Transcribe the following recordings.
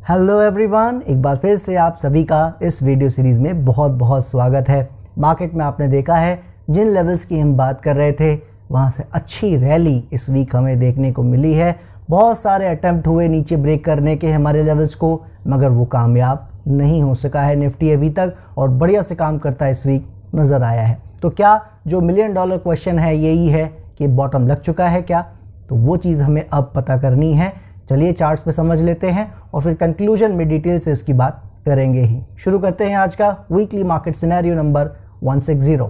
Hello everyone, एक बार फिर से आप सभी का इस वीडियो सीरीज़ में बहुत बहुत स्वागत है। मार्केट में आपने देखा है जिन लेवल्स की हम बात कर रहे थे वहाँ से अच्छी रैली इस वीक हमें देखने को मिली है। बहुत सारे अटेम्प्ट हुए नीचे ब्रेक करने के हमारे लेवल्स को, मगर वो कामयाब नहीं हो सका है निफ्टी अभी तक, और बढ़िया से काम करता है इस वीक नज़र आया है। तो क्या जो मिलियन डॉलर क्वेश्चन है यही है कि बॉटम लग चुका है क्या? तो वो चीज़ हमें अब पता करनी है। चलिए चार्ट्स पे समझ लेते हैं और फिर कंक्लूजन में डिटेल से इसकी बात करेंगे ही। शुरू करते हैं आज का वीकली मार्केट सिनेरियो नंबर 160।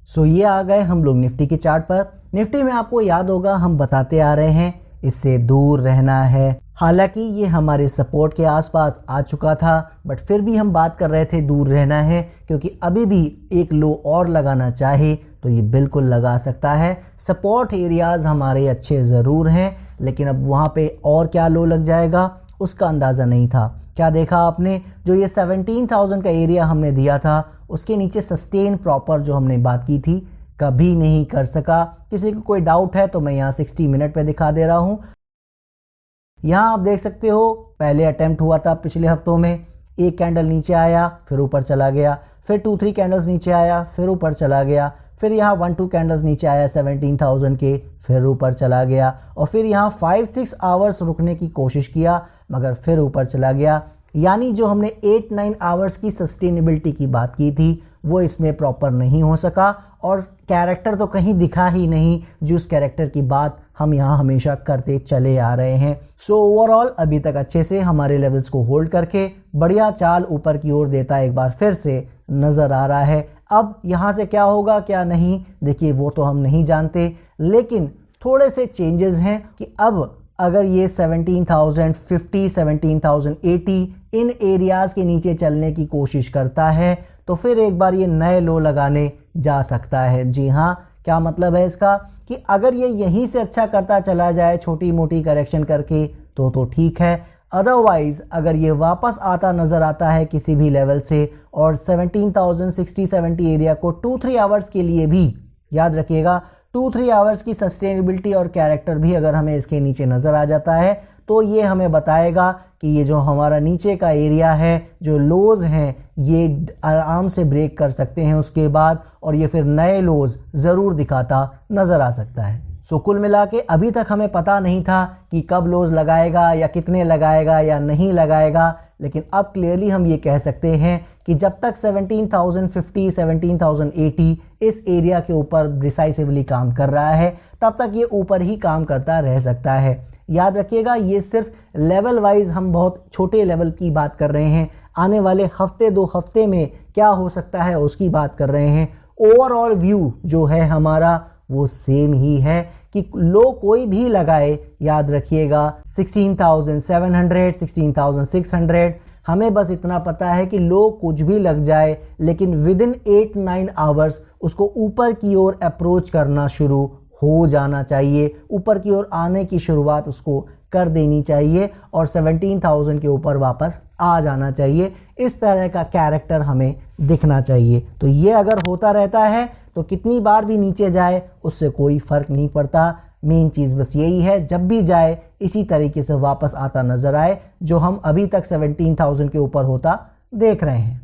सो ये आ गए हम लोग निफ्टी के चार्ट पर। निफ्टी में आपको याद होगा हम बताते आ रहे हैं इससे दूर रहना है। हालांकि ये हमारे सपोर्ट के आसपास आ चुका था, बट फिर भी हम बात कर रहे थे दूर रहना है, क्योंकि अभी भी एक लो और लगाना चाहे तो ये बिल्कुल लगा सकता है। सपोर्ट एरियाज हमारे अच्छे ज़रूर हैं, लेकिन अब वहाँ पे और क्या लो लग जाएगा उसका अंदाज़ा नहीं था। क्या देखा आपने, जो ये 17,000 का एरिया हमने दिया था उसके नीचे सस्टेन प्रॉपर जो हमने बात की थी कभी नहीं कर सका। किसी को कोई डाउट है तो मैं यहाँ 60 मिनट पे दिखा दे रहा हूँ। यहाँ आप देख सकते हो पहले अटेम्प्ट हुआ था पिछले हफ्तों में, एक कैंडल नीचे आया फिर ऊपर चला गया, फिर 2-3 कैंडल्स नीचे आया फिर ऊपर चला गया, फिर यहाँ 1-2 कैंडल्स नीचे आया 17,000 के फिर ऊपर चला गया, और फिर यहाँ 5-6 आवर्स रुकने की कोशिश किया मगर फिर ऊपर चला गया। यानी जो हमने 8-9 आवर्स की सस्टेनेबिलिटी की बात की थी वो इसमें प्रॉपर नहीं हो सका, और कैरेक्टर तो कहीं दिखा ही नहीं जिस कैरेक्टर की बात हम यहाँ हमेशा करते चले आ रहे हैं। सो ओवरऑल अभी तक अच्छे से हमारे लेवल्स को होल्ड करके बढ़िया चाल ऊपर की ओर देता एक बार फिर से नज़र आ रहा है। अब यहाँ से क्या होगा क्या नहीं, देखिए वो तो हम नहीं जानते, लेकिन थोड़े से चेंजेस हैं कि अब अगर ये 17,050, 17,080 इन एरियाज़ के नीचे चलने की कोशिश करता है तो फिर एक बार ये नए लो लगाने जा सकता है। जी हाँ, क्या मतलब है इसका कि अगर ये यहीं से अच्छा करता चला जाए छोटी मोटी करेक्शन करके तो ठीक है। अदरवाइज अगर ये वापस आता नज़र आता है किसी भी लेवल से और 17,060-70 एरिया को 2-3 आवर्स के लिए भी, याद रखिएगा 2-3 आवर्स की सस्टेनेबिलिटी और कैरेक्टर भी अगर हमें इसके नीचे नज़र आ जाता है तो ये हमें बताएगा कि ये जो हमारा नीचे का एरिया है, जो लोज हैं, ये आराम से ब्रेक कर सकते हैं उसके बाद, और ये फिर नए लोज ज़रूर दिखाता नज़र आ सकता है। सो कुल मिला के अभी तक हमें पता नहीं था कि कब लोज लगाएगा या कितने लगाएगा या नहीं लगाएगा, लेकिन अब क्लियरली हम ये कह सकते हैं कि जब तक 17,050, 17,080 इस एरिया के ऊपर डिसाइसिवली काम कर रहा है तब तक ये ऊपर ही काम करता रह सकता है। याद रखिएगा ये सिर्फ लेवल वाइज हम बहुत छोटे लेवल की बात कर रहे हैं, आने वाले हफ्ते 2 हफ्ते में क्या हो सकता है उसकी बात कर रहे हैं। ओवरऑल व्यू जो है हमारा वो सेम ही है कि लो कोई भी लगाए, याद रखिएगा 16,700, 16,600, हमें बस इतना पता है कि लो कुछ भी लग जाए लेकिन विद इन 8-9 आवर्स उसको ऊपर की ओर अप्रोच करना शुरू हो जाना चाहिए, ऊपर की ओर आने की शुरुआत उसको कर देनी चाहिए और 17,000 के ऊपर वापस आ जाना चाहिए। इस तरह का कैरेक्टर हमें दिखना चाहिए। तो ये अगर होता रहता है तो कितनी बार भी नीचे जाए उससे कोई फर्क नहीं पड़ता। मेन चीज़ बस यही है जब भी जाए इसी तरीके से वापस आता नजर आए जो हम अभी तक 17,000 के ऊपर होता देख रहे हैं।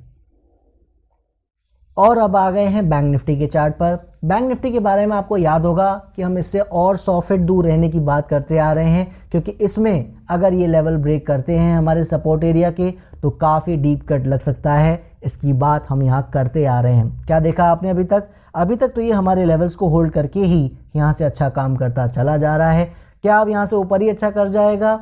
और अब आ गए हैं बैंक निफ्टी के चार्ट पर। बैंक निफ्टी के बारे में आपको याद होगा कि हम इससे और 100 फीट दूर रहने की बात करते आ रहे हैं, क्योंकि इसमें अगर ये लेवल ब्रेक करते हैं हमारे सपोर्ट एरिया के तो काफ़ी डीप कट लग सकता है। इसकी बात हम यहाँ करते आ रहे हैं। क्या देखा आपने अभी तक? अभी तक तो ये हमारे लेवल्स को होल्ड करके ही यहाँ से अच्छा काम करता चला जा रहा है। क्या अब यहाँ से ऊपर ही अच्छा कर जाएगा?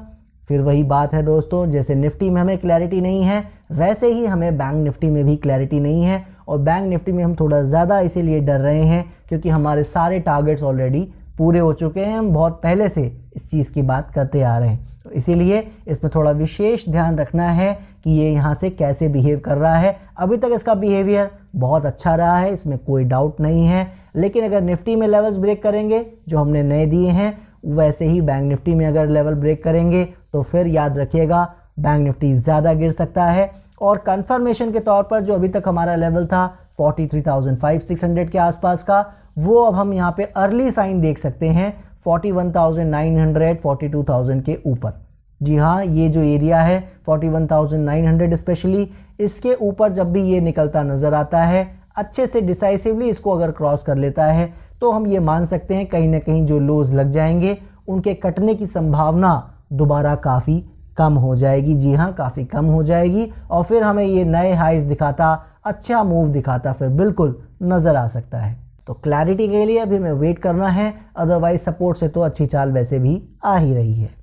फिर वही बात है दोस्तों, जैसे निफ्टी में हमें क्लैरिटी नहीं है वैसे ही हमें बैंक निफ्टी में भी क्लैरिटी नहीं है, और बैंक निफ्टी में हम थोड़ा ज़्यादा इसीलिए डर रहे हैं क्योंकि हमारे सारे टारगेट्स ऑलरेडी पूरे हो चुके हैं। हम बहुत पहले से इस चीज़ की बात करते आ रहे हैं, तो इसीलिए इसमें थोड़ा विशेष ध्यान रखना है कि ये यहाँ से कैसे बिहेव कर रहा है। अभी तक इसका बिहेवियर बहुत अच्छा रहा है, इसमें कोई डाउट नहीं है, लेकिन अगर निफ्टी में लेवल्स ब्रेक करेंगे जो हमने नए दिए हैं वैसे ही बैंक निफ्टी में अगर लेवल ब्रेक करेंगे तो फिर याद रखिएगा बैंक निफ्टी ज़्यादा गिर सकता है। और कंफर्मेशन के तौर पर जो अभी तक हमारा लेवल था 43,500-600 के आसपास का, वो अब हम यहाँ पे अर्ली साइन देख सकते हैं 41,900, 42,000 के ऊपर। जी हाँ, ये जो एरिया है 41,900 स्पेशली, इसके ऊपर जब भी ये निकलता नज़र आता है, अच्छे से डिसाइसिवली इसको अगर क्रॉस कर लेता है तो हम ये मान सकते हैं कहीं ना कहीं जो लोज लग जाएंगे उनके कटने की संभावना दोबारा काफ़ी कम हो जाएगी। जी हाँ, काफ़ी कम हो जाएगी और फिर हमें ये नए हाइज दिखाता, अच्छा मूव दिखाता फिर बिल्कुल नज़र आ सकता है। तो क्लैरिटी के लिए अभी हमें वेट करना है, अदरवाइज सपोर्ट से तो अच्छी चाल वैसे भी आ ही रही है।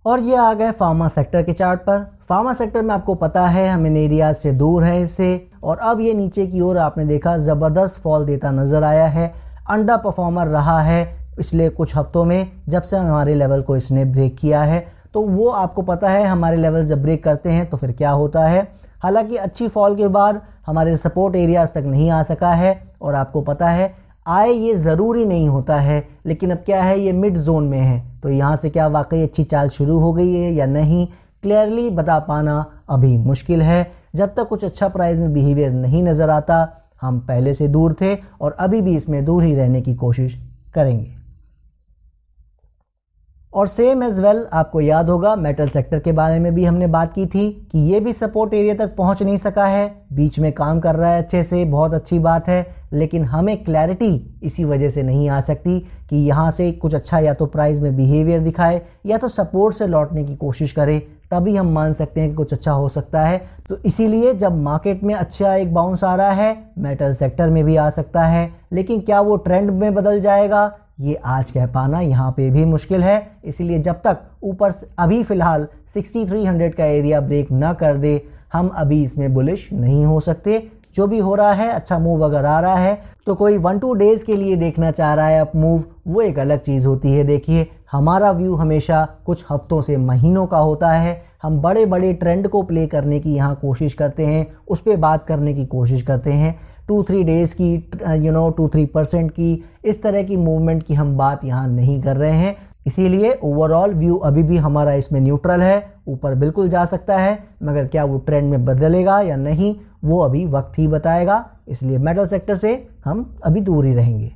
और ये आ गए फार्मा सेक्टर के चार्ट पर। फार्मा सेक्टर में आपको पता है हम इन एरियाज से दूर है इससे, और अब ये नीचे की ओर आपने देखा ज़बरदस्त फॉल देता नज़र आया है, अंडर परफॉर्मर रहा है पिछले कुछ हफ्तों में जब से हमारे लेवल को इसने ब्रेक किया है। तो वो आपको पता है हमारे लेवल जब ब्रेक करते हैं तो फिर क्या होता है। हालांकि अच्छी फॉल के बाद हमारे सपोर्ट एरियाज तक नहीं आ सका है, और आपको पता है आए ये ज़रूरी नहीं होता है, लेकिन अब क्या है ये मिड जोन में है, तो यहाँ से क्या वाकई अच्छी चाल शुरू हो गई है या नहीं क्लियरली बता पाना अभी मुश्किल है। जब तक कुछ अच्छा प्राइस में बिहेवियर नहीं नज़र आता, हम पहले से दूर थे और अभी भी इसमें दूर ही रहने की कोशिश करेंगे। और सेम एज वेल आपको याद होगा मेटल सेक्टर के बारे में भी हमने बात की थी कि ये भी सपोर्ट एरिया तक पहुंच नहीं सका है, बीच में काम कर रहा है अच्छे से, बहुत अच्छी बात है, लेकिन हमें क्लैरिटी इसी वजह से नहीं आ सकती कि यहाँ से कुछ अच्छा या तो प्राइस में बिहेवियर दिखाए या तो सपोर्ट से लौटने की कोशिश करे, तभी हम मान सकते हैं कि कुछ अच्छा हो सकता है। तो इसीलिए जब मार्केट में अच्छा एक बाउंस आ रहा है, मेटल सेक्टर में भी आ सकता है, लेकिन क्या वो ट्रेंड में बदल जाएगा ये आज कह पाना यहाँ पे भी मुश्किल है। इसीलिए जब तक ऊपर अभी फिलहाल 6300 का एरिया ब्रेक ना कर दे, हम अभी इसमें बुलिश नहीं हो सकते। जो भी हो रहा है, अच्छा मूव अगर आ रहा है तो कोई 1-2 डेज के लिए देखना चाह रहा है अप मूव, वो एक अलग चीज़ होती है। देखिए हमारा व्यू हमेशा कुछ हफ्तों से महीनों का होता है, हम बड़े बड़े ट्रेंड को प्ले करने की यहाँ कोशिश करते हैं, उस पर बात करने की कोशिश करते हैं। 2-3 डेज़ की 2-3% की इस तरह की मूवमेंट की हम बात यहाँ नहीं कर रहे हैं। इसीलिए ओवरऑल व्यू अभी भी हमारा इसमें न्यूट्रल है, ऊपर बिल्कुल जा सकता है, मगर क्या वो ट्रेंड में बदलेगा या नहीं वो अभी वक्त ही बताएगा। इसलिए मेटल सेक्टर से हम अभी दूर ही रहेंगे।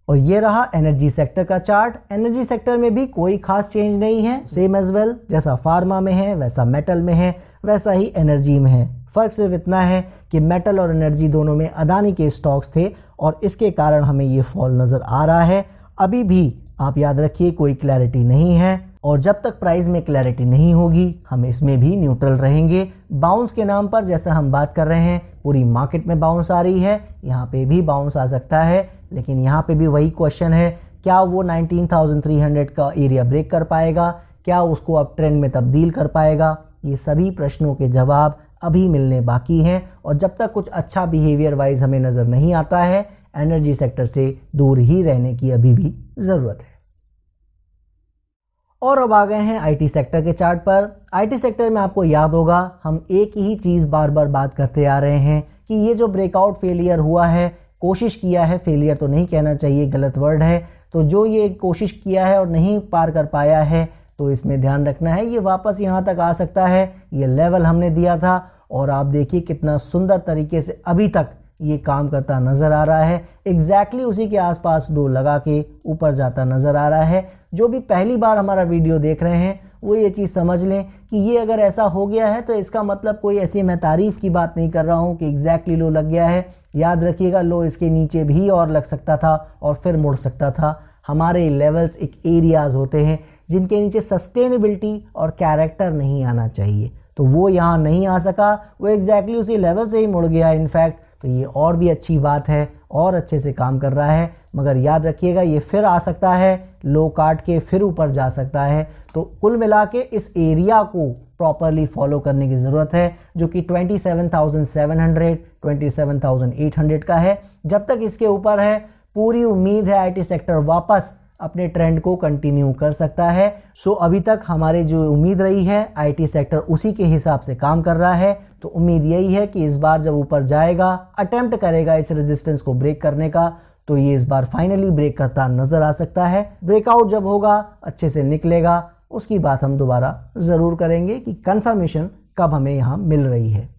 और ये रहा एनर्जी सेक्टर का चार्ट। एनर्जी सेक्टर में भी कोई खास चेंज नहीं है, सेम एज वेल, जैसा फार्मा में है वैसा मेटल में है, वैसा ही एनर्जी में है। फ़र्क सिर्फ इतना है कि मेटल और एनर्जी दोनों में अदानी के स्टॉक्स थे और इसके कारण हमें ये फॉल नज़र आ रहा है। अभी भी आप याद रखिए कोई क्लैरिटी नहीं है, और जब तक प्राइस में क्लैरिटी नहीं होगी हम इसमें भी न्यूट्रल रहेंगे। बाउंस के नाम पर जैसा हम बात कर रहे हैं, पूरी मार्केट में बाउंस आ रही है, यहाँ पे भी बाउंस आ सकता है, लेकिन यहाँ पे भी वही क्वेश्चन है, क्या वो 19,300 का एरिया ब्रेक कर पाएगा, क्या उसको अब ट्रेंड में तब्दील कर पाएगा। ये सभी प्रश्नों के जवाब अभी मिलने बाकी हैं, और जब तक कुछ अच्छा बिहेवियर वाइज हमें नज़र नहीं आता है, एनर्जी सेक्टर से दूर ही रहने की अभी भी ज़रूरत है। और अब आ गए हैं आईटी सेक्टर के चार्ट पर। आईटी सेक्टर में आपको याद होगा हम एक ही चीज़ बार बार बात करते आ रहे हैं कि ये जो ब्रेकआउट फेलियर हुआ है, कोशिश किया है, फेलियर तो नहीं कहना चाहिए, गलत वर्ड है, तो जो ये कोशिश किया है और नहीं पार कर पाया है, तो इसमें ध्यान रखना है ये वापस यहाँ तक आ सकता है। ये लेवल हमने दिया था और आप देखिए कितना सुंदर तरीके से अभी तक ये काम करता नज़र आ रहा है, एग्जैक्टली उसी के आसपास डो लगा के ऊपर जाता नज़र आ रहा है। जो भी पहली बार हमारा वीडियो देख रहे हैं वो ये चीज़ समझ लें कि ये अगर ऐसा हो गया है तो इसका मतलब कोई ऐसी मैं तारीफ़ की बात नहीं कर रहा हूँ कि एग्जैक्टली लो लग गया है। याद रखिएगा लो इसके नीचे भी और लग सकता था और फिर मुड़ सकता था। हमारे लेवल्स एक एरियाज़ होते हैं जिनके नीचे सस्टेनेबिलिटी और कैरेक्टर नहीं आना चाहिए, तो वो यहाँ नहीं आ सका, वो एग्जैक्टली उसी लेवल से ही मुड़ गया इनफैक्ट। तो ये और भी अच्छी बात है और अच्छे से काम कर रहा है, मगर याद रखिएगा ये फिर आ सकता है, लो काट के फिर ऊपर जा सकता है। तो कुल मिला के इस एरिया को प्रॉपरली फॉलो करने की ज़रूरत है जो कि 27,700 27,800 का है। जब तक इसके ऊपर है पूरी उम्मीद है आईटी सेक्टर वापस अपने ट्रेंड को कंटिन्यू कर सकता है। सो अभी तक हमारी जो उम्मीद रही है आईटी सेक्टर उसी के हिसाब से काम कर रहा है। तो उम्मीद यही है कि इस बार जब ऊपर जाएगा, अटेम्प्ट करेगा इस रेजिस्टेंस को ब्रेक करने का, तो ये इस बार फाइनली ब्रेक करता नजर आ सकता है। ब्रेकआउट जब होगा, अच्छे से निकलेगा, उसकी बात हम दोबारा ज़रूर करेंगे कि कंफर्मेशन कब हमें यहाँ मिल रही है।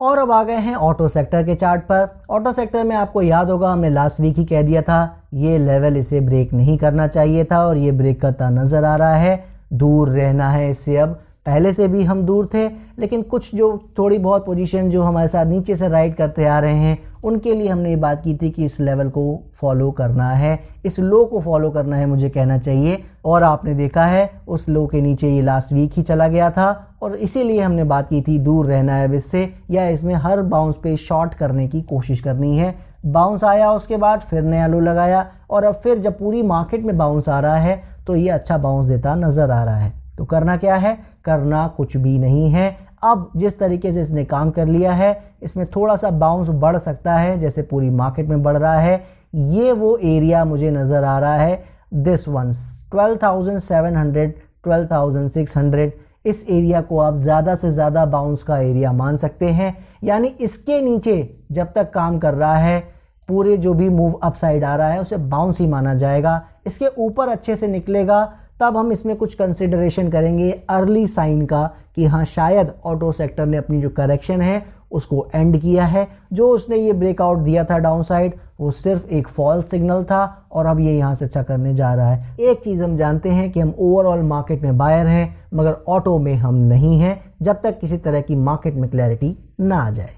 और अब आ गए हैं ऑटो सेक्टर के चार्ट पर। ऑटो सेक्टर में आपको याद होगा हमने लास्ट वीक ही कह दिया था ये लेवल इसे ब्रेक नहीं करना चाहिए था और ये ब्रेक करता नजर आ रहा है। दूर रहना है इससे। अब पहले से भी हम दूर थे, लेकिन कुछ जो थोड़ी बहुत पोजीशन जो हमारे साथ नीचे से राइड करते आ रहे हैं उनके लिए हमने ये बात की थी कि इस लेवल को फॉलो करना है, इस लो को फॉलो करना है मुझे कहना चाहिए। और आपने देखा है उस लो के नीचे ये लास्ट वीक ही चला गया था और इसीलिए हमने बात की थी दूर रहना है इससे, या इसमें हर बाउंस पे शॉर्ट करने की कोशिश करनी है। बाउंस आया उसके बाद फिर नया लो लगाया और अब फिर जब पूरी मार्केट में बाउंस आ रहा है तो ये अच्छा बाउंस देता नजर आ रहा है। तो करना क्या है? करना कुछ भी नहीं है। अब जिस तरीके से इसने काम कर लिया है इसमें थोड़ा सा बाउंस बढ़ सकता है जैसे पूरी मार्केट में बढ़ रहा है। ये वो एरिया मुझे नजर आ रहा है, दिस वन 12,700 12,600, इस एरिया को आप ज़्यादा से ज़्यादा बाउंस का एरिया मान सकते हैं। यानी इसके नीचे जब तक काम कर रहा है पूरे जो भी मूव अपसाइड आ रहा है उसे बाउंस ही माना जाएगा। इसके ऊपर अच्छे से निकलेगा तब हम इसमें कुछ कंसिडरेशन करेंगे अर्ली साइन का कि हाँ शायद ऑटो सेक्टर ने अपनी जो करेक्शन है उसको एंड किया है। जो उसने ये ब्रेकआउट दिया था डाउन साइड वो सिर्फ एक फॉल्स सिग्नल था और अब ये यहाँ से अच्छा करने जा रहा है। एक चीज़ हम जानते हैं कि हम ओवरऑल मार्केट में बायर हैं मगर ऑटो में हम नहीं हैं जब तक किसी तरह की मार्केट में क्लैरिटी ना आ जाए।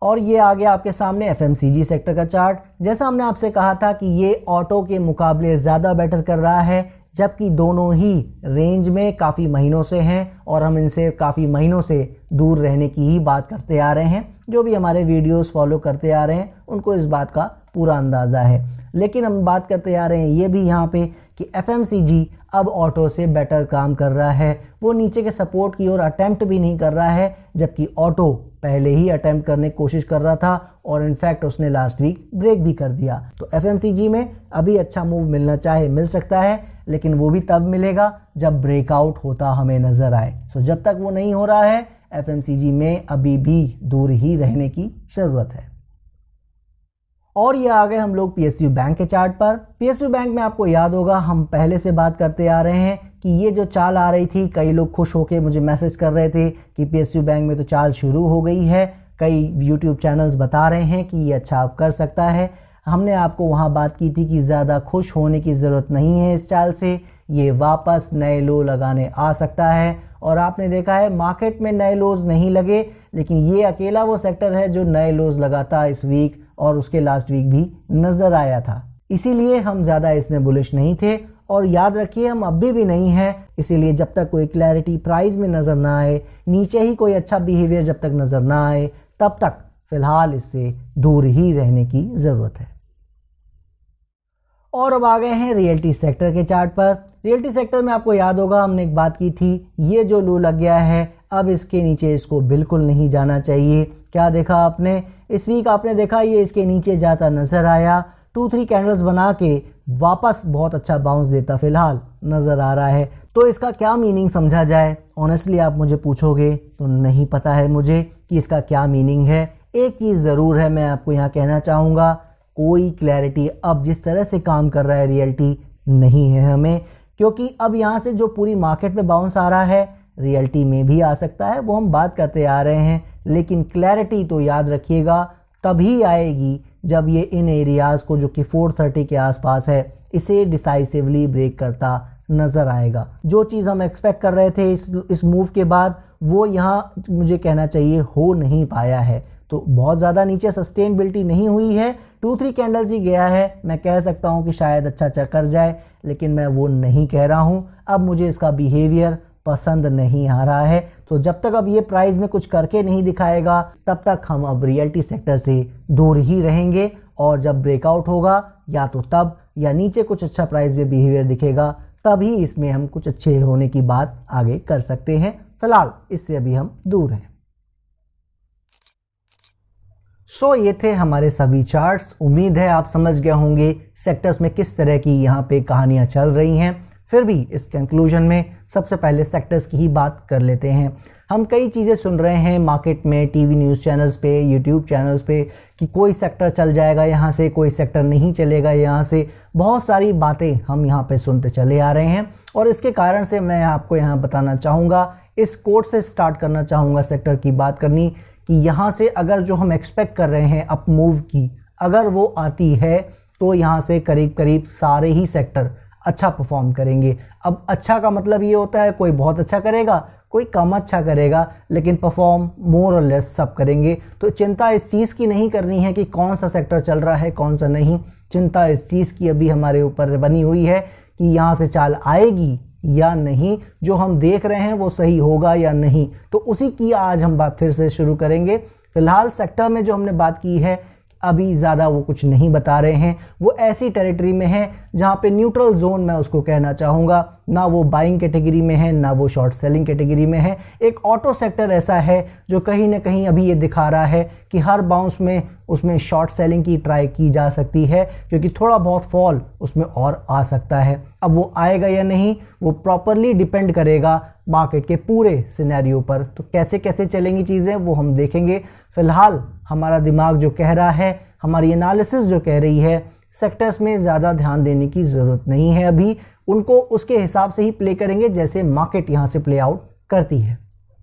और ये आ गया आपके सामने एफएमसीजी सेक्टर का चार्ट। जैसा हमने आपसे कहा था कि ये ऑटो के मुकाबले ज़्यादा बेटर कर रहा है, जबकि दोनों ही रेंज में काफ़ी महीनों से हैं और हम इनसे काफ़ी महीनों से दूर रहने की ही बात करते आ रहे हैं। जो भी हमारे वीडियोस फॉलो करते आ रहे हैं उनको इस बात का पूरा अंदाज़ा है। लेकिन हम बात करते आ रहे हैं ये भी यहाँ पे कि एफएमसीजी अब ऑटो से बेटर काम कर रहा है। वो नीचे के सपोर्ट की ओर अटेम्प्ट भी नहीं कर रहा है, जबकि ऑटो पहले ही अटेम्प्ट करने की कोशिश कर रहा था और इनफैक्ट उसने लास्ट वीक ब्रेक भी कर दिया। तो एफएमसीजी में अभी अच्छा मूव मिलना चाहे मिल सकता है, लेकिन वो भी तब मिलेगा जब ब्रेकआउट होता हमें नजर आए। सो जब तक वो नहीं हो रहा है एफएमसीजी में अभी भी दूर ही रहने की जरूरत है। और ये आ गए हम लोग पीएसयू बैंक के चार्ट पर। पीएसयू बैंक में आपको याद होगा हम पहले से बात करते आ रहे हैं कि ये जो चाल आ रही थी, कई लोग खुश होकर मुझे मैसेज कर रहे थे कि पीएसयू बैंक में तो चाल शुरू हो गई है। कई यूट्यूब चैनल्स बता रहे हैं कि ये अच्छा आप कर सकता है। हमने आपको वहाँ बात की थी कि ज़्यादा खुश होने की ज़रूरत नहीं है इस चाल से, ये वापस नए लो लगाने आ सकता है। और आपने देखा है मार्केट में नए लोज नहीं लगे, लेकिन ये अकेला वो सेक्टर है जो नए लोज लगाता इस वीक और उसके लास्ट वीक भी नज़र आया था। इसीलिए हम ज़्यादा इसमें बुलिश नहीं थे और याद रखिए हम अभी भी नहीं हैं। इसीलिए जब तक कोई क्लैरिटी प्राइस में नज़र ना आए, नीचे ही कोई अच्छा बिहेवियर जब तक नज़र ना आए, तब तक फिलहाल इससे दूर ही रहने की ज़रूरत है। और अब आ गए हैं रियल्टी सेक्टर के चार्ट पर। रियल्टी सेक्टर में आपको याद होगा हमने एक बात की थी, ये जो लो लग गया है अब इसके नीचे इसको बिल्कुल नहीं जाना चाहिए। क्या देखा आपने इस वीक? आपने देखा ये इसके नीचे जाता नजर आया, 2-3 कैंडल्स बना के वापस बहुत अच्छा बाउंस देता फिलहाल नजर आ रहा है। तो इसका क्या मीनिंग समझा जाए? ऑनेस्टली आप मुझे पूछोगे तो नहीं पता है मुझे कि इसका क्या मीनिंग है। एक चीज़ ज़रूर है मैं आपको यहाँ कहना चाहूँगा, कोई क्लैरिटी अब जिस तरह से काम कर रहा है रियल्टी नहीं है हमें, क्योंकि अब यहाँ से जो पूरी मार्केट में बाउंस आ रहा है रियल्टी में भी आ सकता है, वो हम बात करते आ रहे हैं। लेकिन क्लैरिटी तो याद रखिएगा तभी आएगी जब ये इन एरियाज़ को जो कि 430 के आसपास है इसे डिसाइसिवली ब्रेक करता नज़र आएगा। जो चीज़ हम एक्सपेक्ट कर रहे थे इस मूव के बाद वो यहाँ मुझे कहना चाहिए हो नहीं पाया है। तो बहुत ज़्यादा नीचे सस्टेनेबिलिटी नहीं हुई है, 2-3 कैंडल्स ही गया है। मैं कह सकता हूँ कि शायद अच्छा कर जाए, लेकिन मैं वो नहीं कह रहा हूँ। अब मुझे इसका बिहेवियर पसंद नहीं आ रहा है। तो जब तक अब ये प्राइस में कुछ करके नहीं दिखाएगा तब तक हम अब रियल्टी सेक्टर से दूर ही रहेंगे। और जब ब्रेकआउट होगा या तो तब या नीचे कुछ अच्छा प्राइस में बिहेवियर दिखेगा तभी इसमें हम कुछ अच्छे होने की बात आगे कर सकते हैं। फिलहाल इससे अभी हम दूर हैं। सो ये थे हमारे सभी चार्ट्स। उम्मीद है आप समझ गए होंगे सेक्टर्स में किस तरह की यहाँ पे कहानियाँ चल रही हैं। फिर भी इस कंक्लूजन में सबसे पहले सेक्टर्स की ही बात कर लेते हैं। हम कई चीज़ें सुन रहे हैं मार्केट में, टीवी न्यूज़ चैनल्स पे, यूट्यूब चैनल्स पे कि कोई सेक्टर चल जाएगा यहाँ से, कोई सेक्टर नहीं चलेगा यहाँ से। बहुत सारी बातें हम यहाँ पे सुनते चले आ रहे हैं और इसके कारण से मैं आपको यहाँ बताना चाहूँगा इस कोट से स्टार्ट करना चाहूँगा सेक्टर की बात करनी कि यहाँ से अगर जो हम एक्सपेक्ट कर रहे हैं अप मूव की, अगर वो आती है तो यहाँ से करीब करीब सारे ही सेक्टर अच्छा परफॉर्म करेंगे। अब अच्छा का मतलब ये होता है कोई बहुत अच्छा करेगा, कोई कम अच्छा करेगा, लेकिन परफॉर्म मोर और लेस सब करेंगे। तो चिंता इस चीज़ की नहीं करनी है कि कौन सा सेक्टर चल रहा है कौन सा नहीं। चिंता इस चीज़ की अभी हमारे ऊपर बनी हुई है कि यहाँ से चाल आएगी या नहीं, जो हम देख रहे हैं वो सही होगा या नहीं। तो उसी की आज हम बात फिर से शुरू करेंगे। फिलहाल सेक्टर में जो हमने बात की है अभी ज़्यादा वो कुछ नहीं बता रहे हैं, वो ऐसी टेरिटरी में है जहाँ पे न्यूट्रल जोन मैं उसको कहना चाहूँगा, ना वो बाइंग कैटेगरी में है ना वो शॉर्ट सेलिंग कैटेगरी में है। एक ऑटो सेक्टर ऐसा है जो कहीं ना कहीं अभी ये दिखा रहा है कि हर बाउंस में उसमें शॉर्ट सेलिंग की ट्राई की जा सकती है, क्योंकि थोड़ा बहुत फॉल उसमें और आ सकता है। अब वो आएगा या नहीं वो प्रॉपरली डिपेंड करेगा मार्केट के पूरे सिनेरियो पर। तो कैसे कैसे चलेंगी चीज़ें वो हम देखेंगे। फिलहाल हमारा दिमाग जो कह रहा है, हमारी एनालिसिस जो कह रही है, सेक्टर्स में ज़्यादा ध्यान देने की ज़रूरत नहीं है अभी, उनको उसके हिसाब से ही प्ले करेंगे जैसे मार्केट यहाँ से प्ले आउट करती है।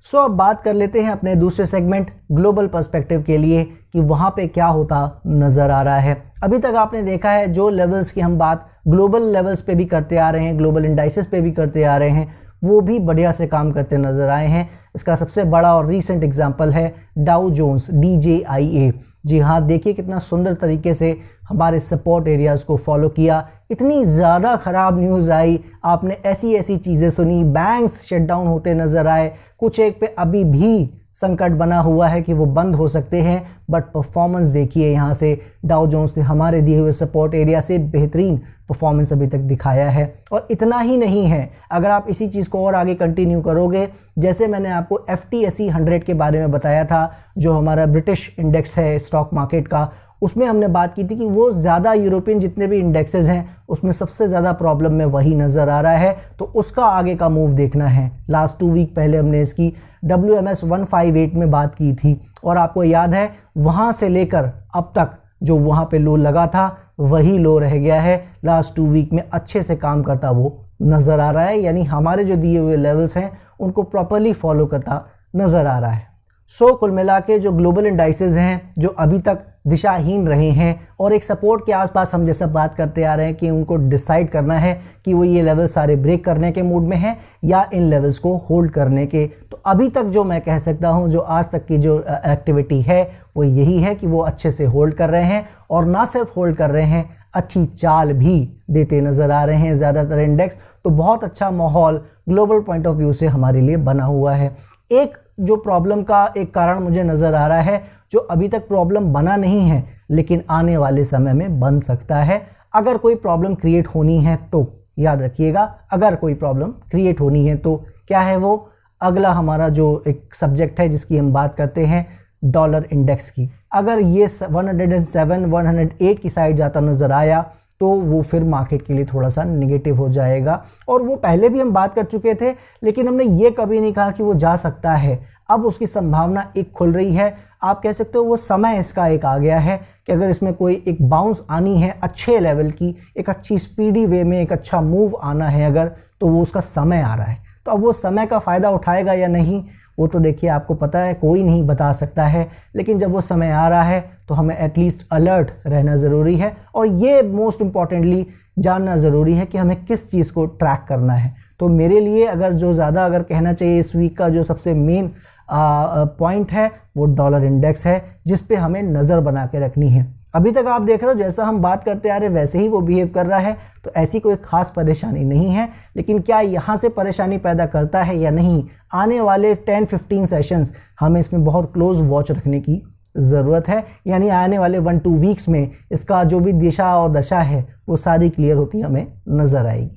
सो अब बात कर लेते हैं अपने दूसरे सेगमेंट ग्लोबल पर्सपेक्टिव के लिए कि वहाँ पे क्या होता नज़र आ रहा है। अभी तक आपने देखा है जो लेवल्स की हम बात ग्लोबल लेवल्स पे भी करते आ रहे हैं, ग्लोबल इंडाइसेस पे भी करते आ रहे हैं, वो भी बढ़िया से काम करते नज़र आए हैं। इसका सबसे बड़ा और रीसेंट एग्जांपल है डाउ जोन्स DJIA। जी हाँ, देखिए कितना सुंदर तरीके से हमारे सपोर्ट एरियाज़ को फॉलो किया। इतनी ज़्यादा ख़राब न्यूज़ आई, आपने ऐसी ऐसी चीज़ें सुनी, बैंक्स शटडाउन होते नज़र आए, कुछ एक पे अभी भी संकट बना हुआ है कि वो बंद हो सकते हैं, बट परफॉर्मेंस देखिए यहाँ से डाउ जोन्स ने हमारे दिए हुए सपोर्ट एरिया से बेहतरीन परफॉर्मेंस अभी तक दिखाया है। और इतना ही नहीं है, अगर आप इसी चीज़ को और आगे कंटिन्यू करोगे, जैसे मैंने आपको FTSE 100 के बारे में बताया था, जो हमारा ब्रिटिश इंडेक्स है स्टॉक मार्केट का, उसमें हमने बात की थी कि वो ज़्यादा यूरोपियन जितने भी इंडेक्सेस हैं उसमें सबसे ज़्यादा प्रॉब्लम में वही नज़र आ रहा है। तो उसका आगे का मूव देखना है। लास्ट 2 वीक पहले हमने इसकी WMS 158 में बात की थी और आपको याद है वहाँ से लेकर अब तक जो वहाँ पे लो लगा था वही लो रह गया है। लास्ट 2 वीक में अच्छे से काम करता वो नज़र आ रहा है, यानी हमारे जो दिए हुए लेवल्स हैं उनको प्रॉपरली फॉलो करता नज़र आ रहा है। सो कुल मिला के जो ग्लोबल इंडाइसेस हैं जो अभी तक दिशाहीन रहे हैं और एक सपोर्ट के आसपास हम जैसा बात करते आ रहे हैं कि उनको डिसाइड करना है कि वो ये लेवल सारे ब्रेक करने के मूड में हैं या इन लेवल्स को होल्ड करने के। तो अभी तक जो मैं कह सकता हूं, जो आज तक की जो एक्टिविटी है वो यही है कि वो अच्छे से होल्ड कर रहे हैं, और ना सिर्फ होल्ड कर रहे हैं, अच्छी चाल भी देते नज़र आ रहे हैं ज़्यादातर इंडेक्स। तो बहुत अच्छा माहौल ग्लोबल पॉइंट ऑफ व्यू से हमारे लिए बना हुआ है। एक जो प्रॉब्लम का एक कारण मुझे नज़र आ रहा है, जो अभी तक प्रॉब्लम बना नहीं है लेकिन आने वाले समय में बन सकता है। अगर कोई प्रॉब्लम क्रिएट होनी है तो याद रखिएगा, अगर कोई प्रॉब्लम क्रिएट होनी है तो क्या है वो, अगला हमारा जो एक सब्जेक्ट है जिसकी हम बात करते हैं डॉलर इंडेक्स की। अगर ये 107 108 की साइड जाता नज़र आया तो वो फिर मार्केट के लिए थोड़ा सा नेगेटिव हो जाएगा। और वो पहले भी हम बात कर चुके थे, लेकिन हमने ये कभी नहीं कहा कि वो जा सकता है। अब उसकी संभावना एक खुल रही है। आप कह सकते हो वो समय इसका एक आ गया है कि अगर इसमें कोई एक बाउंस आनी है अच्छे लेवल की, एक अच्छी स्पीडी वे में एक अच्छा मूव आना है अगर, तो वो उसका समय आ रहा है। तो अब वो समय का फ़ायदा उठाएगा या नहीं वो तो देखिए आपको पता है कोई नहीं बता सकता है, लेकिन जब वो समय आ रहा है तो हमें एटलीस्ट अलर्ट रहना ज़रूरी है। और ये मोस्ट इम्पॉर्टेंटली जानना ज़रूरी है कि हमें किस चीज़ को ट्रैक करना है। तो मेरे लिए अगर जो ज़्यादा अगर कहना चाहिए इस वीक का जो सबसे मेन पॉइंट है वो डॉलर इंडेक्स है, जिस पे हमें नज़र बना के रखनी है। अभी तक आप देख रहे हो जैसा हम बात करते आ रहे वैसे ही वो बिहेव कर रहा है, तो ऐसी कोई ख़ास परेशानी नहीं है। लेकिन क्या यहाँ से परेशानी पैदा करता है या नहीं, आने वाले 10-15 सेशंस हमें इसमें बहुत क्लोज वॉच रखने की ज़रूरत है। यानी आने वाले 1-2 वीक्स में इसका जो भी दिशा और दशा है वो सारी क्लियर होती हमें नज़र आएगी।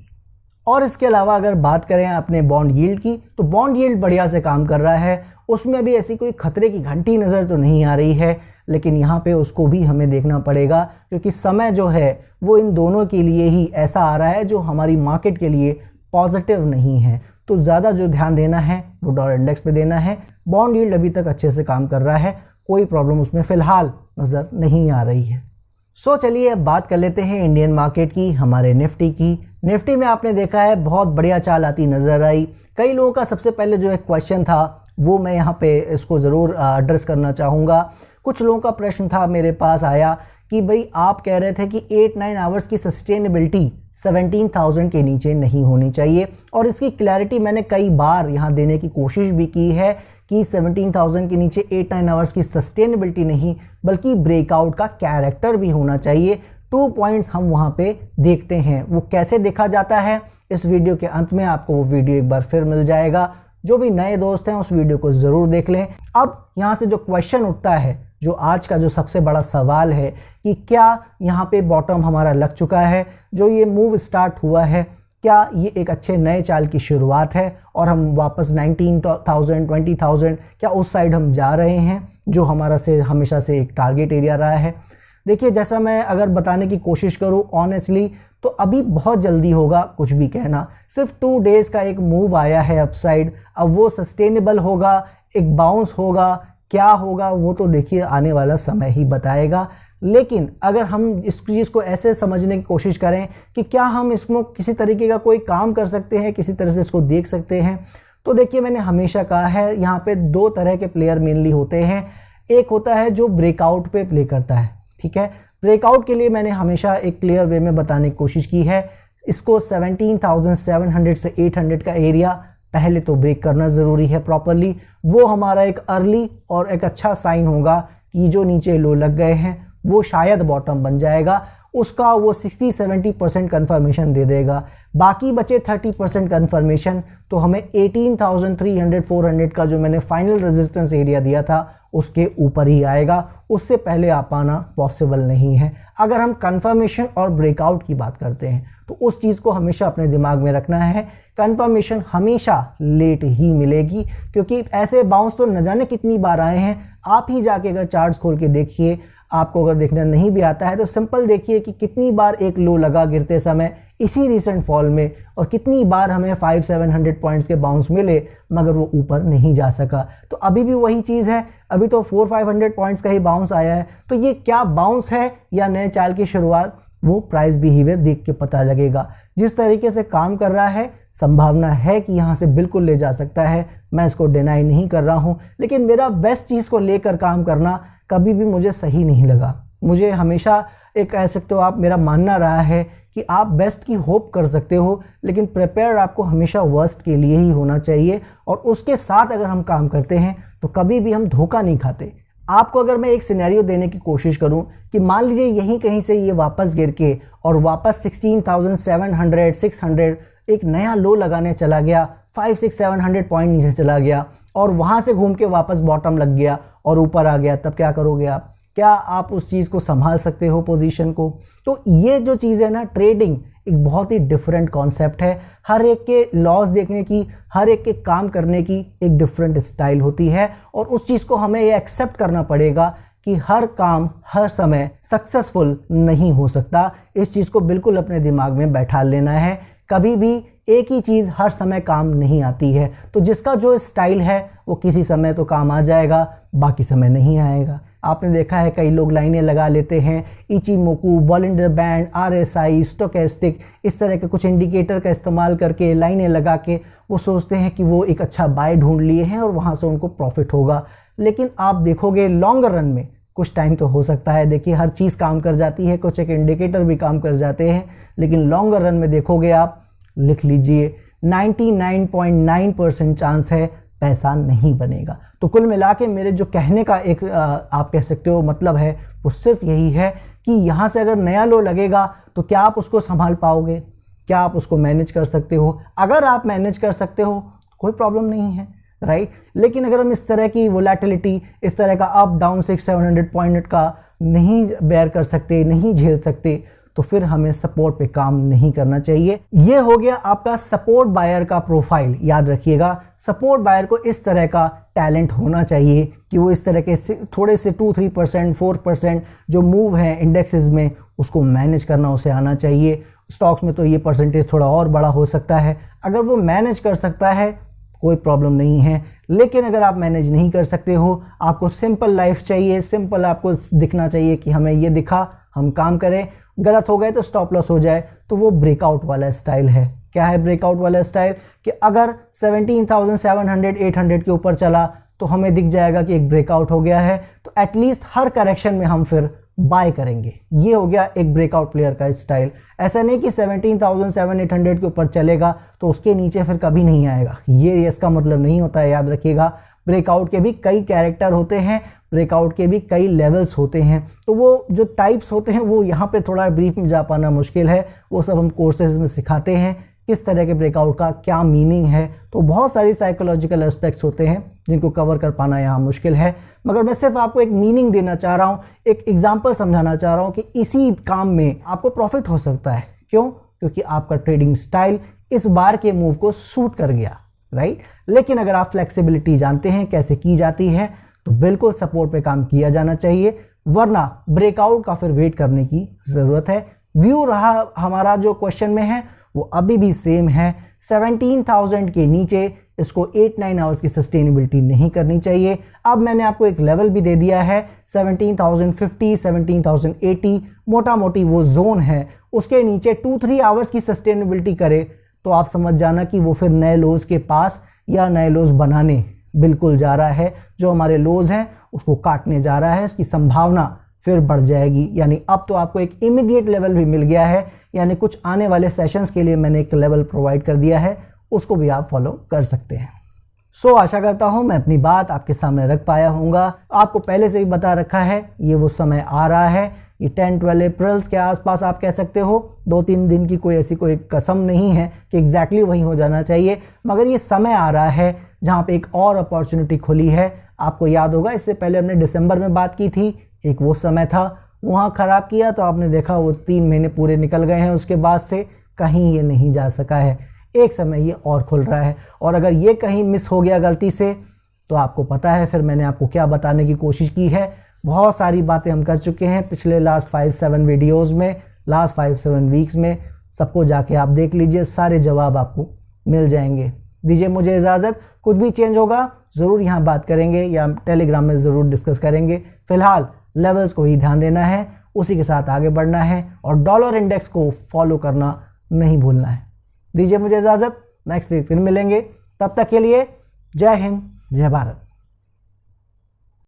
और इसके अलावा अगर बात करें अपने बॉन्ड यील्ड की, तो बॉन्ड यील्ड बढ़िया से काम कर रहा है। उसमें भी ऐसी कोई खतरे की घंटी नज़र तो नहीं आ रही है, लेकिन यहाँ पे उसको भी हमें देखना पड़ेगा, क्योंकि समय जो है वो इन दोनों के लिए ही ऐसा आ रहा है जो हमारी मार्केट के लिए पॉजिटिव नहीं है। तो ज़्यादा जो ध्यान देना है वो डॉलर इंडेक्स पे देना है। बॉन्ड यील्ड अभी तक अच्छे से काम कर रहा है, कोई प्रॉब्लम उसमें फ़िलहाल नज़र नहीं आ रही है। सो चलिए अब बात कर लेते हैं इंडियन मार्केट की, हमारे निफ्टी की। निफ्टी में आपने देखा है बहुत बढ़िया चाल आती नज़र आई। कई लोगों का सबसे पहले जो एक क्वेश्चन था वो मैं यहाँ पे इसको ज़रूर एड्रेस करना चाहूँगा। कुछ लोगों का प्रश्न था मेरे पास आया कि भाई आप कह रहे थे कि 8-9 आवर्स की सस्टेनेबिलिटी 17,000 के नीचे नहीं होनी चाहिए, और इसकी क्लैरिटी मैंने कई बार यहाँ देने की कोशिश भी की है कि 17,000 के नीचे 8-9 आवर्स की सस्टेनेबिलिटी नहीं बल्कि ब्रेकआउट का कैरेक्टर भी होना चाहिए। 2 पॉइंट्स हम वहाँ पे देखते हैं, वो कैसे देखा जाता है इस वीडियो के अंत में आपको वो वीडियो एक बार फिर मिल जाएगा। जो भी नए दोस्त हैं उस वीडियो को ज़रूर देख लें। अब यहाँ से जो क्वेश्चन उठता है, जो आज का जो सबसे बड़ा सवाल है कि क्या यहाँ पे बॉटम हमारा लग चुका है, जो ये मूव स्टार्ट हुआ है क्या ये एक अच्छे नए चाल की शुरुआत है और हम वापस 19,000 20,000 क्या उस साइड हम जा रहे हैं जो हमारा से हमेशा से एक टारगेट एरिया रहा है। देखिए जैसा मैं अगर बताने की कोशिश करूँ ऑनेस्टली तो अभी बहुत जल्दी होगा कुछ भी कहना। सिर्फ 2 डेज़ का एक मूव आया है अपसाइड, अब वो सस्टेनेबल होगा, एक बाउंस होगा, क्या होगा वो तो देखिए आने वाला समय ही बताएगा। लेकिन अगर हम इस चीज़ को ऐसे समझने की कोशिश करें कि क्या हम इसमें किसी तरीके का कोई काम कर सकते हैं, किसी तरह से इसको देख सकते हैं, तो देखिए मैंने हमेशा कहा है यहाँ पे 2 तरह के प्लेयर मेनली होते हैं। एक होता है जो ब्रेकआउट पे प्ले करता है, ठीक है। ब्रेकआउट के लिए मैंने हमेशा एक क्लियर वे में बताने की कोशिश की है, इसको 17,700 से 800 का एरिया पहले तो ब्रेक करना ज़रूरी है प्रॉपरली। वो हमारा एक अर्ली और एक अच्छा साइन होगा कि जो नीचे लो लग गए हैं वो शायद बॉटम बन जाएगा, उसका वो 60-70% कन्फर्मेशन दे देगा। बाकी बचे 30% कन्फर्मेशन तो हमें 18,300-400 का जो मैंने फाइनल रेजिस्टेंस एरिया दिया था उसके ऊपर ही आएगा, उससे पहले आ पाना पॉसिबल नहीं है। अगर हम कन्फर्मेशन और ब्रेकआउट की बात करते हैं तो उस चीज़ को हमेशा अपने दिमाग में रखना है, कन्फर्मेशन हमेशा लेट ही मिलेगी, क्योंकि ऐसे बाउंस तो न जाने कितनी बार आए हैं। आप ही जाके अगर चार्ट्स खोल के देखिए, आपको अगर देखना नहीं भी आता है तो सिंपल देखिए कि कितनी बार एक लो लगा गिरते समय इसी रीसेंट फॉल में, और कितनी बार हमें 500-700 पॉइंट्स के बाउंस मिले मगर वो ऊपर नहीं जा सका। तो अभी भी वही चीज़ है, अभी तो 400-500 पॉइंट्स का ही बाउंस आया है। तो ये क्या बाउंस है या नए चाल की शुरुआत, वो प्राइस बिहेवियर देख के पता लगेगा। जिस तरीके से काम कर रहा है संभावना है कि यहाँ से बिल्कुल ले जा सकता है, मैं इसको डिनाई नहीं कर रहा हूँ, लेकिन मेरा बेस्ट चीज़ को लेकर काम करना कभी भी मुझे सही नहीं लगा। मुझे हमेशा एक कह सकते हो आप, मेरा मानना रहा है कि आप बेस्ट की होप कर सकते हो लेकिन प्रिपेयर आपको हमेशा वर्स्ट के लिए ही होना चाहिए, और उसके साथ अगर हम काम करते हैं तो कभी भी हम धोखा नहीं खाते। आपको अगर मैं एक सिनेरियो देने की कोशिश करूं कि मान लीजिए यहीं कहीं से ये वापस गिर के और वापस 16,700 600 एक नया लो लगाने चला गया, 500-600-700 पॉइंट नीचे चला गया और वहाँ से घूम के वापस बॉटम लग गया और ऊपर आ गया, तब क्या करोगे आप? क्या आप उस चीज़ को संभाल सकते हो पोजीशन को? तो ये जो चीज़ है ना, ट्रेडिंग एक बहुत ही डिफरेंट कॉन्सेप्ट है। हर एक के लॉस देखने की, हर एक के काम करने की एक डिफरेंट स्टाइल होती है, और उस चीज़ को हमें ये एक्सेप्ट करना पड़ेगा कि हर काम हर समय सक्सेसफुल नहीं हो सकता। इस चीज़ को बिल्कुल अपने दिमाग में बैठा लेना है। कभी भी एक ही चीज़ हर समय काम नहीं आती है, तो जिसका जो स्टाइल है वो किसी समय तो काम आ जाएगा, बाकी समय नहीं आएगा। आपने देखा है कई लोग लाइनें लगा लेते हैं, Ichimoku, Bollinger band, RSI, stochastic, इस तरह के कुछ इंडिकेटर का इस्तेमाल करके लाइनें लगा के वो सोचते हैं कि वो एक अच्छा बाय ढूंढ लिए हैं और वहाँ से उनको प्रॉफिट होगा। लेकिन आप देखोगे लॉन्गर रन में कुछ टाइम तो हो सकता है, देखिए हर चीज़ काम कर जाती है, कुछ एक इंडिकेटर भी काम कर जाते हैं, लेकिन लॉन्गर रन में देखोगे आप, लिख लीजिए 99.9% चांस है पैसा नहीं बनेगा। तो कुल मिला के मेरे जो कहने का एक आप कह सकते हो मतलब है वो सिर्फ यही है कि यहाँ से अगर नया लो लगेगा तो क्या आप उसको संभाल पाओगे, क्या आप उसको मैनेज कर सकते हो? अगर आप मैनेज कर सकते हो कोई प्रॉब्लम नहीं है, राइट। लेकिन अगर हम इस तरह की वोलेटिलिटी, इस तरह का अप डाउन 600-700 पॉइंट का नहीं बेयर कर सकते, नहीं झेल सकते, तो फिर हमें सपोर्ट पे काम नहीं करना चाहिए। ये हो गया आपका सपोर्ट बायर का प्रोफाइल। याद रखिएगा, सपोर्ट बायर को इस तरह का टैलेंट होना चाहिए कि वो इस तरह के थोड़े से 2-3% 4% जो मूव है इंडेक्सेस में उसको मैनेज करना उसे आना चाहिए। स्टॉक्स में तो ये परसेंटेज थोड़ा और बड़ा हो सकता है। अगर वो मैनेज कर सकता है कोई प्रॉब्लम नहीं है, लेकिन अगर आप मैनेज नहीं कर सकते हो, आपको सिंपल लाइफ चाहिए, सिंपल आपको दिखना चाहिए कि हमें ये दिखा, हम काम करें, गलत हो गए तो स्टॉप लॉस हो जाए, तो वो ब्रेकआउट वाला स्टाइल है। क्या है ब्रेकआउट वाला स्टाइल? कि अगर 17,700 800 के ऊपर चला तो हमें दिख जाएगा कि एक ब्रेकआउट हो गया है, तो एटलीस्ट हर करेक्शन में हम फिर बाय करेंगे। ये हो गया एक ब्रेकआउट प्लेयर का स्टाइल। ऐसा नहीं कि 17,700 800 के ऊपर चलेगा तो उसके नीचे फिर कभी नहीं आएगा, ये इसका मतलब नहीं होता है, याद रखिएगा। ब्रेकआउट के भी कई कैरेक्टर होते हैं, ब्रेकआउट के भी कई लेवल्स होते हैं, तो वो जो टाइप्स होते हैं वो यहाँ पे थोड़ा ब्रीफ में जा पाना मुश्किल है। वो सब हम कोर्सेज में सिखाते हैं किस तरह के ब्रेकआउट का क्या मीनिंग है। तो बहुत सारी साइकोलॉजिकल एस्पेक्ट्स होते हैं जिनको कवर कर पाना यहाँ मुश्किल है, मगर मैं सिर्फ आपको एक मीनिंग देना चाह रहा हूँ, एक एग्जांपल समझाना चाह रहा हूँ कि इसी काम में आपको प्रॉफिट हो सकता है। क्यों? क्योंकि आपका ट्रेडिंग स्टाइल इस बार के मूव को सूट कर गया, राइट। लेकिन अगर आप फ्लेक्सिबिलिटी जानते हैं कैसे की जाती है तो बिल्कुल सपोर्ट पे काम किया जाना चाहिए, वरना ब्रेकआउट का फिर वेट करने की ज़रूरत है। व्यू रहा हमारा जो क्वेश्चन में है वो अभी भी सेम है, 17,000 के नीचे इसको 8-9 आवर्स की सस्टेनेबिलिटी नहीं करनी चाहिए। अब मैंने आपको एक लेवल भी दे दिया है 17,050 17,080, मोटा मोटी वो जोन है। उसके नीचे 2-3 आवर्स की सस्टेनेबिलिटी करे तो आप समझ जाना कि वो फिर नए लोज के पास या नए लोज बनाने बिल्कुल जा रहा है। जो हमारे लोज हैं उसको काटने जा रहा है, इसकी संभावना फिर बढ़ जाएगी। यानी अब तो आपको एक इमीडिएट लेवल भी मिल गया है, यानी कुछ आने वाले सेशंस के लिए मैंने एक लेवल प्रोवाइड कर दिया है, उसको भी आप फॉलो कर सकते हैं। सो आशा करता हूं मैं अपनी बात आपके सामने रख पाया होऊंगा। आपको पहले से ही बता रखा है, ये वो समय आ रहा है, ये 10-12 अप्रैल के आसपास आप कह सकते हो। 2-3 दिन की कोई ऐसी कोई कसम नहीं है कि एग्जैक्टली वही हो जाना चाहिए, मगर ये समय आ रहा है जहाँ पे एक और अपॉर्चुनिटी खुली है। आपको याद होगा इससे पहले हमने दिसंबर में बात की थी, एक वो समय था, वहाँ ख़राब किया तो आपने देखा वो 3 महीने पूरे निकल गए हैं, उसके बाद से कहीं ये नहीं जा सका है। एक समय ये और खुल रहा है, और अगर ये कहीं मिस हो गया गलती से तो आपको पता है फिर मैंने आपको क्या बताने की कोशिश की है। बहुत सारी बातें हम कर चुके हैं पिछले लास्ट 5-7 वीडियोज़ में, लास्ट 5-7 वीक्स में। सबको जाके आप देख लीजिए, सारे जवाब आपको मिल जाएंगे। दीजिए मुझे इजाज़त, कुछ भी चेंज होगा ज़रूर यहाँ बात करेंगे या टेलीग्राम में ज़रूर डिस्कस करेंगे। फिलहाल लेवल्स को ही ध्यान देना है, उसी के साथ आगे बढ़ना है और डॉलर इंडेक्स को फॉलो करना नहीं भूलना है। दीजिए मुझे इजाज़त, नेक्स्ट वीक फिर मिलेंगे। तब तक के लिए जय हिंद, जय भारत।